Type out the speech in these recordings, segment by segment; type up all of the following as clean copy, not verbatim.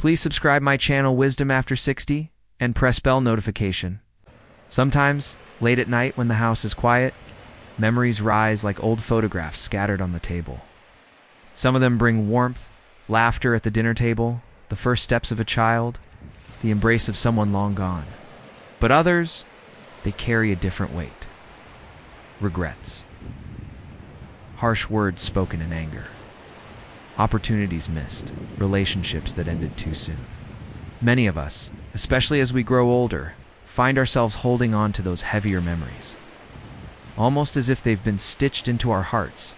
Please subscribe my channel Wisdom After 60 and press bell notification. Sometimes, late at night when the house is quiet, memories rise like old photographs scattered on the table. Some of them bring warmth, laughter at the dinner table, the first steps of a child, the embrace of someone long gone. But others, they carry a different weight. Regrets. Harsh words spoken in anger. Opportunities missed. Relationships that ended too soon. Many of us, especially as we grow older, find ourselves holding on to those heavier memories, almost as if they've been stitched into our hearts.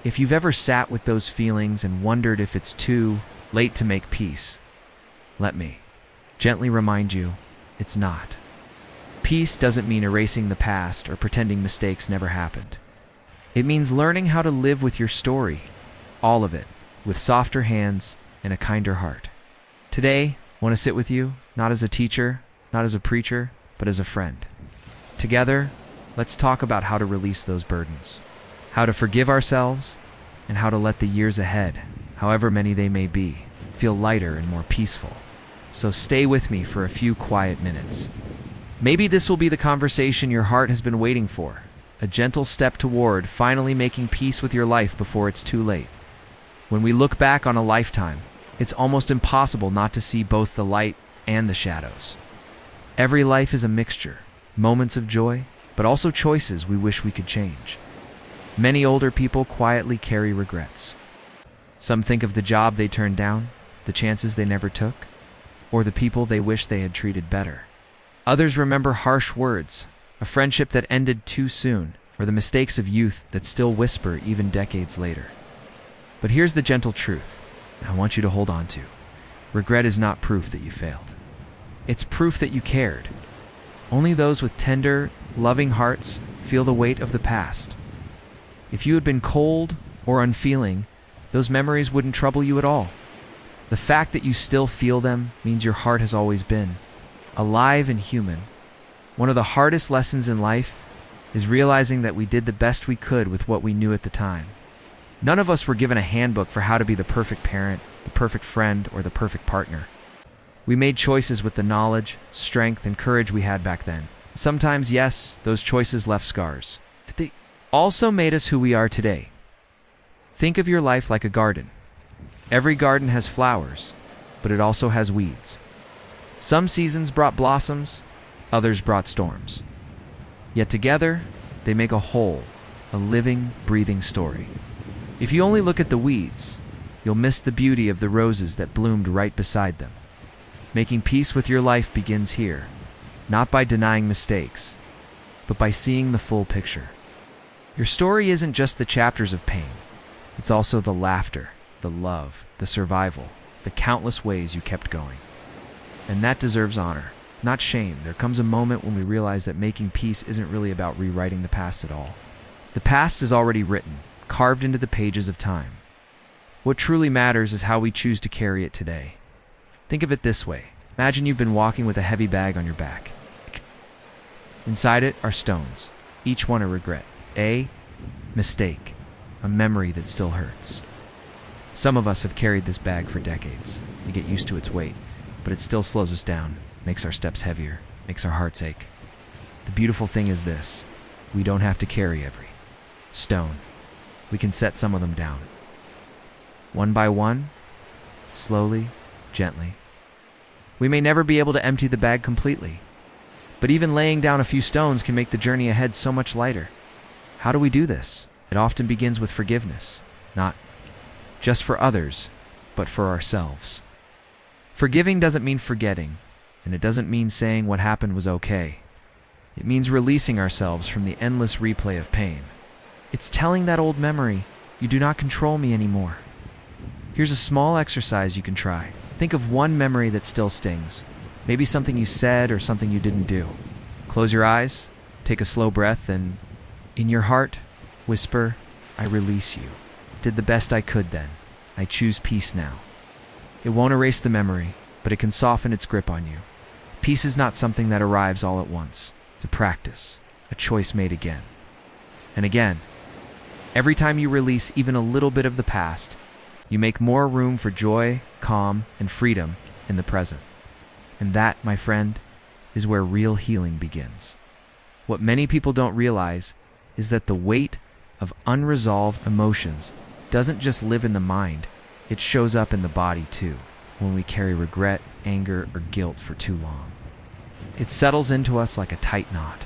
If you've ever sat with those feelings and wondered if it's too late to make peace, let me gently remind you, it's not. Peace doesn't mean erasing the past or pretending mistakes never happened. It means learning how to live with your story, all of it, with softer hands and a kinder heart. Today, I want to sit with you, not as a teacher, not as a preacher, but as a friend. Together, let's talk about how to release those burdens, how to forgive ourselves, and how to let the years ahead, however many they may be, feel lighter and more peaceful. So stay with me for a few quiet minutes. Maybe this will be the conversation your heart has been waiting for, a gentle step toward finally making peace with your life before it's too late. When we look back on a lifetime, it's almost impossible not to see both the light and the shadows. Every life is a mixture, moments of joy, but also choices we wish we could change. Many older people quietly carry regrets. Some think of the job they turned down, the chances they never took, or the people they wish they had treated better. Others remember harsh words, a friendship that ended too soon, or the mistakes of youth that still whisper even decades later. But here's the gentle truth I want you to hold on to. Regret is not proof that you failed. It's proof that you cared. Only those with tender, loving hearts feel the weight of the past. If you had been cold or unfeeling, those memories wouldn't trouble you at all. The fact that you still feel them means your heart has always been alive and human. One of the hardest lessons in life is realizing that we did the best we could with what we knew at the time. None of us were given a handbook for how to be the perfect parent, the perfect friend, or the perfect partner. We made choices with the knowledge, strength, and courage we had back then. Sometimes, yes, those choices left scars, but they also made us who we are today. Think of your life like a garden. Every garden has flowers, but it also has weeds. Some seasons brought blossoms, others brought storms. Yet together, they make a whole, a living, breathing story. If you only look at the weeds, you'll miss the beauty of the roses that bloomed right beside them. Making peace with your life begins here, not by denying mistakes, but by seeing the full picture. Your story isn't just the chapters of pain. It's also the laughter, the love, the survival, the countless ways you kept going. And that deserves honor, not shame. There comes a moment when we realize that making peace isn't really about rewriting the past at all. The past is already written, carved into the pages of time. What truly matters is how we choose to carry it today. Think of it this way. Imagine you've been walking with a heavy bag on your back. Inside it are stones, each one a regret, a mistake, a memory that still hurts. Some of us have carried this bag for decades. We get used to its weight, but it still slows us down, makes our steps heavier, makes our hearts ache. The beautiful thing is this: we don't have to carry every stone. We can set some of them down. One by one, slowly, gently. We may never be able to empty the bag completely, but even laying down a few stones can make the journey ahead so much lighter. How do we do this? It often begins with forgiveness, not just for others, but for ourselves. Forgiving doesn't mean forgetting, and it doesn't mean saying what happened was okay. It means releasing ourselves from the endless replay of pain. It's telling that old memory, you do not control me anymore. Here's a small exercise you can try. Think of one memory that still stings. Maybe something you said or something you didn't do. Close your eyes, take a slow breath, and in your heart, whisper, I release you. Did the best I could then. I choose peace now. It won't erase the memory, but it can soften its grip on you. Peace is not something that arrives all at once. It's a practice, a choice made again and again. Every time you release even a little bit of the past, you make more room for joy, calm, and freedom in the present. And that, my friend, is where real healing begins. What many people don't realize is that the weight of unresolved emotions doesn't just live in the mind, it shows up in the body too, when we carry regret, anger, or guilt for too long. It settles into us like a tight knot.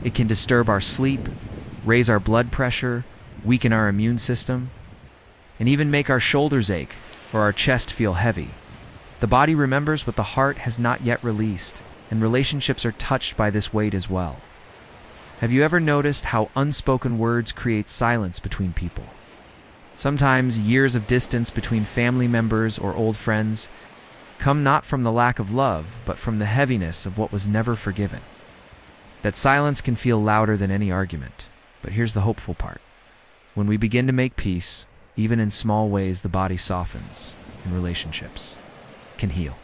It can disturb our sleep, raise our blood pressure, weaken our immune system, and even make our shoulders ache or our chest feel heavy. The body remembers what the heart has not yet released, and relationships are touched by this weight as well. Have you ever noticed how unspoken words create silence between people? Sometimes years of distance between family members or old friends come not from the lack of love, but from the heaviness of what was never forgiven. That silence can feel louder than any argument, but here's the hopeful part. When we begin to make peace, even in small ways, the body softens, and relationships can heal.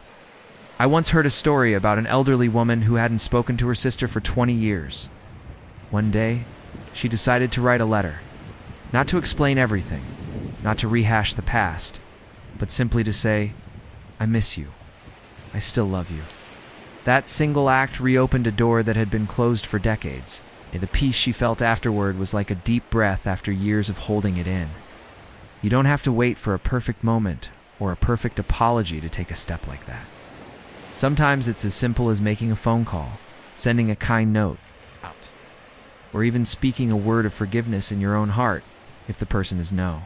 I once heard a story about an elderly woman who hadn't spoken to her sister for 20 years. One day, she decided to write a letter, not to explain everything, not to rehash the past, but simply to say, "I miss you. I still love you." That single act reopened a door that had been closed for decades, and the peace she felt afterward was like a deep breath after years of holding it in. You don't have to wait for a perfect moment or a perfect apology to take a step like that. Sometimes it's as simple as making a phone call, sending a kind note, or even speaking a word of forgiveness in your own heart if the person is no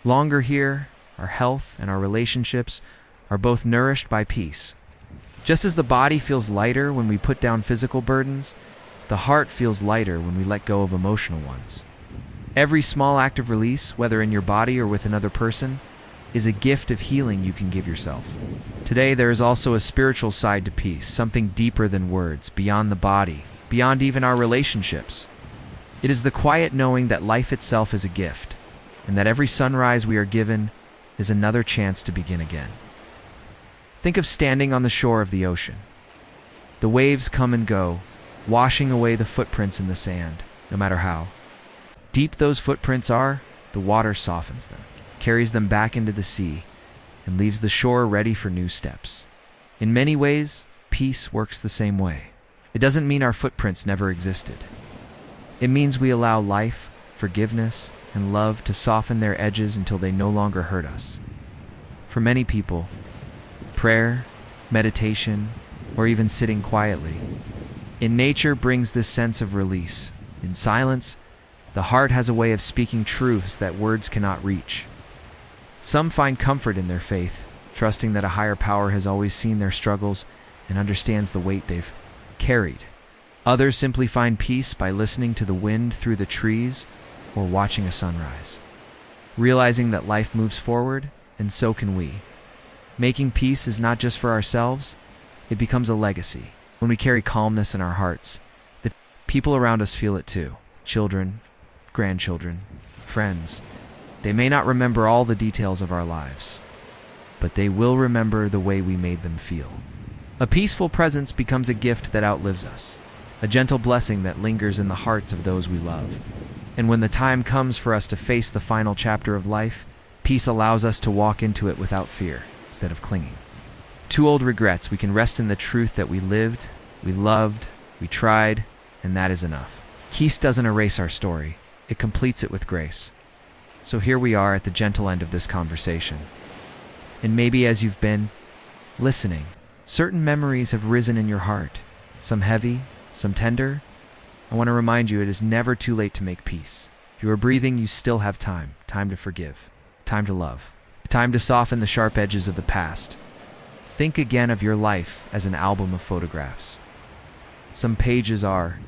longer here. Our health and our relationships are both nourished by peace. Just as the body feels lighter when we put down physical burdens, the heart feels lighter when we let go of emotional ones. Every small act of release, whether in your body or with another person, is a gift of healing you can give yourself. Today, there is also a spiritual side to peace, something deeper than words, beyond the body, beyond even our relationships. It is the quiet knowing that life itself is a gift, and that every sunrise we are given is another chance to begin again. Think of standing on the shore of the ocean. The waves come and go, washing away the footprints in the sand, no matter how deep those footprints are. The water softens them, carries them back into the sea, and leaves the shore ready for new steps. In many ways, peace works the same way. It doesn't mean our footprints never existed. It means we allow life, forgiveness, and love to soften their edges until they no longer hurt us. For many people, prayer, meditation, or even sitting quietly in nature brings this sense of release. In silence, the heart has a way of speaking truths that words cannot reach. Some find comfort in their faith, trusting that a higher power has always seen their struggles and understands the weight they've carried. Others simply find peace by listening to the wind through the trees or watching a sunrise, realizing that life moves forward, and so can we. Making peace is not just for ourselves, it becomes a legacy. When we carry calmness in our hearts, the people around us feel it too. Children, grandchildren, friends. They may not remember all the details of our lives, but they will remember the way we made them feel. A peaceful presence becomes a gift that outlives us, a gentle blessing that lingers in the hearts of those we love. And when the time comes for us to face the final chapter of life, peace allows us to walk into it without fear, instead of clinging to old regrets. We can rest in the truth that we lived, we loved, we tried, and that is enough. Peace doesn't erase our story, it completes it with grace. So here we are at the gentle end of this conversation. And maybe as you've been listening, certain memories have risen in your heart, some heavy, some tender. I want to remind you, it is never too late to make peace. If you are breathing, you still have time. Time to forgive, time to love, time to soften the sharp edges of the past. Think again of your life as an album of photographs. Some pages are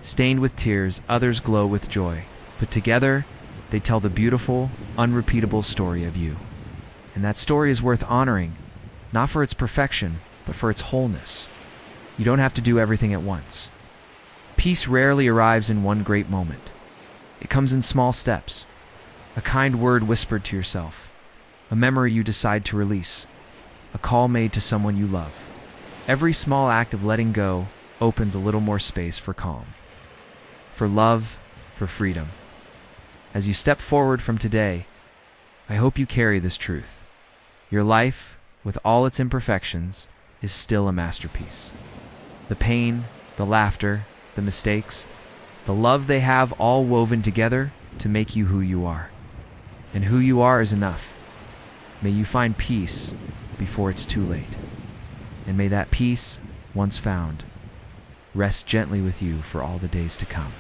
stained with tears, others glow with joy, but together they tell the beautiful, unrepeatable story of you. And that story is worth honoring, not for its perfection, but for its wholeness. You don't have to do everything at once. Peace rarely arrives in one great moment. It comes in small steps. A kind word whispered to yourself, a memory you decide to release, a call made to someone you love. Every small act of letting go opens a little more space for calm, for love, for freedom. As you step forward from today, I hope you carry this truth. Your life, with all its imperfections, is still a masterpiece. The pain, the laughter, the mistakes, the love they have all woven together to make you who you are. And who you are is enough. May you find peace before it's too late. And may that peace, once found, rest gently with you for all the days to come.